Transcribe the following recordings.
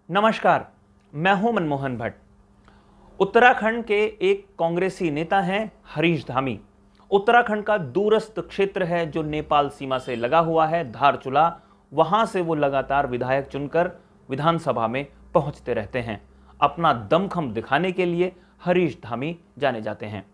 नमस्कार, मैं हूं मनमोहन भट्ट। उत्तराखंड के एक कांग्रेसी नेता हैं हरीश धामी। उत्तराखंड का दूरस्थ क्षेत्र है जो नेपाल सीमा से लगा हुआ है, धारचूला। वहां से वो लगातार विधायक चुनकर विधानसभा में पहुंचते रहते हैं। अपना दमखम दिखाने के लिए हरीश धामी जाने जाते हैं।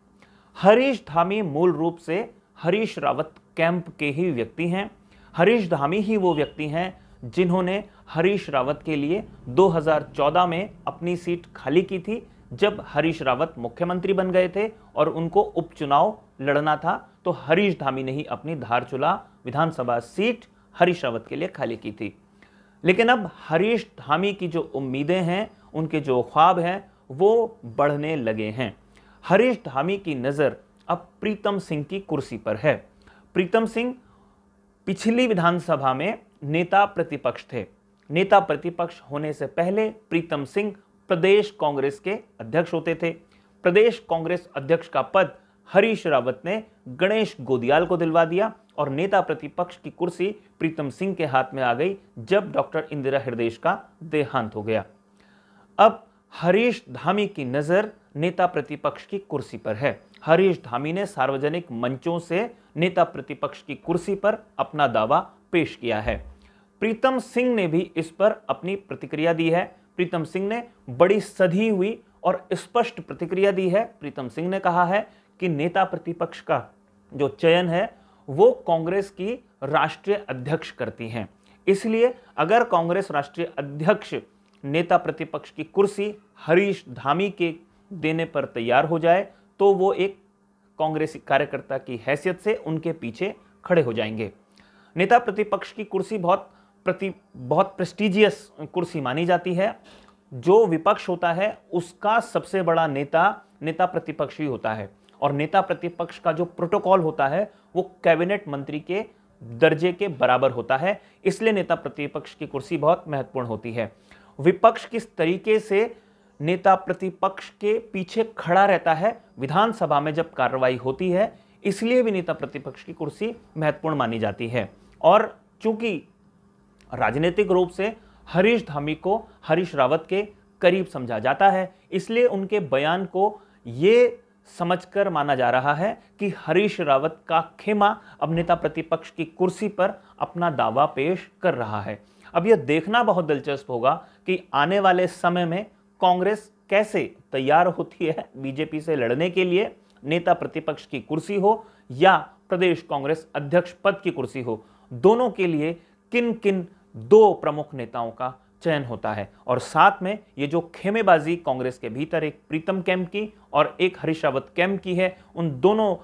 हरीश धामी मूल रूप से हरीश रावत कैंप के ही व्यक्ति हैं। हरीश धामी ही वो व्यक्ति हैं जिन्होंने हरीश रावत के लिए 2014 में अपनी सीट खाली की थी। जब हरीश रावत मुख्यमंत्री बन गए थे और उनको उपचुनाव लड़ना था, तो हरीश धामी ने ही अपनी धारचूला विधानसभा सीट हरीश रावत के लिए खाली की थी। लेकिन अब हरीश धामी की जो उम्मीदें हैं, उनके जो ख्वाब हैं, वो बढ़ने लगे हैं। हरीश धामी की नज़र अब प्रीतम सिंह की कुर्सी पर है। प्रीतम सिंह पिछली विधानसभा में नेता प्रतिपक्ष थे। नेता प्रतिपक्ष होने से पहले प्रीतम सिंह प्रदेश कांग्रेस के अध्यक्ष होते थे। प्रदेश कांग्रेस अध्यक्ष का पद हरीश रावत ने गणेश गोदियाल को दिलवा दिया और नेता प्रतिपक्ष की कुर्सी प्रीतम सिंह के हाथ में आ गई जब डॉक्टर इंदिरा हृदयेश का देहांत हो गया। अब हरीश धामी की नज़र नेता प्रतिपक्ष की कुर्सी पर है। हरीश धामी ने सार्वजनिक मंचों से नेता प्रतिपक्ष की कुर्सी पर अपना दावा पेश किया है। प्रीतम सिंह ने भी इस पर अपनी प्रतिक्रिया दी है। प्रीतम सिंह ने बड़ी सधी हुई और स्पष्ट प्रतिक्रिया दी है। प्रीतम सिंह ने कहा है कि नेता प्रतिपक्ष का जो चयन है वो कांग्रेस की राष्ट्रीय अध्यक्ष करती हैं। इसलिए अगर कांग्रेस राष्ट्रीय अध्यक्ष नेता प्रतिपक्ष की कुर्सी हरीश धामी के देने पर तैयार हो जाए तो वो एक कांग्रेसी कार्यकर्ता की हैसियत से उनके पीछे खड़े हो जाएंगे। नेता प्रतिपक्ष की कुर्सी बहुत प्रेस्टिजियस कुर्सी मानी जाती है। जो विपक्ष होता है उसका सबसे बड़ा नेता प्रतिपक्ष ही होता है और नेता प्रतिपक्ष का जो प्रोटोकॉल होता है वो कैबिनेट मंत्री के दर्जे के बराबर होता है। इसलिए नेता प्रतिपक्ष की कुर्सी बहुत महत्वपूर्ण होती है। विपक्ष किस तरीके से नेता प्रतिपक्ष के पीछे खड़ा रहता है विधानसभा में जब कार्रवाई होती है, इसलिए भी नेता प्रतिपक्ष की कुर्सी महत्वपूर्ण मानी जाती है। और चूंकि राजनीतिक रूप से हरीश धामी को हरीश रावत के करीब समझा जाता है, इसलिए उनके बयान को ये समझकर माना जा रहा है कि हरीश रावत का खेमा अब नेता प्रतिपक्ष की कुर्सी पर अपना दावा पेश कर रहा है। अब यह देखना बहुत दिलचस्प होगा कि आने वाले समय में कांग्रेस कैसे तैयार होती है बीजेपी से लड़ने के लिए। नेता प्रतिपक्ष की कुर्सी हो या प्रदेश कांग्रेस अध्यक्ष पद की कुर्सी हो, दोनों के लिए किन किन दो प्रमुख नेताओं का चयन होता है। और साथ में ये जो खेमेबाजी कांग्रेस के भीतर एक प्रीतम कैंप की और एक हरीश रावत कैंप की है, उन दोनों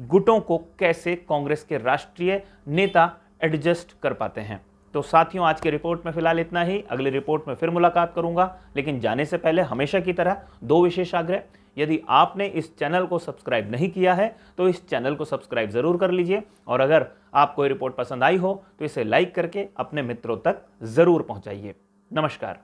गुटों को कैसे कांग्रेस के राष्ट्रीय नेता एडजस्ट कर पाते हैं। तो साथियों, आज की रिपोर्ट में फिलहाल इतना ही। अगली रिपोर्ट में फिर मुलाकात करूंगा, लेकिन जाने से पहले हमेशा की तरह दो विशेष आग्रह। यदि आपने इस चैनल को सब्सक्राइब नहीं किया है तो इस चैनल को सब्सक्राइब जरूर कर लीजिए और अगर आपको ये रिपोर्ट पसंद आई हो तो इसे लाइक करके अपने मित्रों तक जरूर पहुंचाइए। नमस्कार।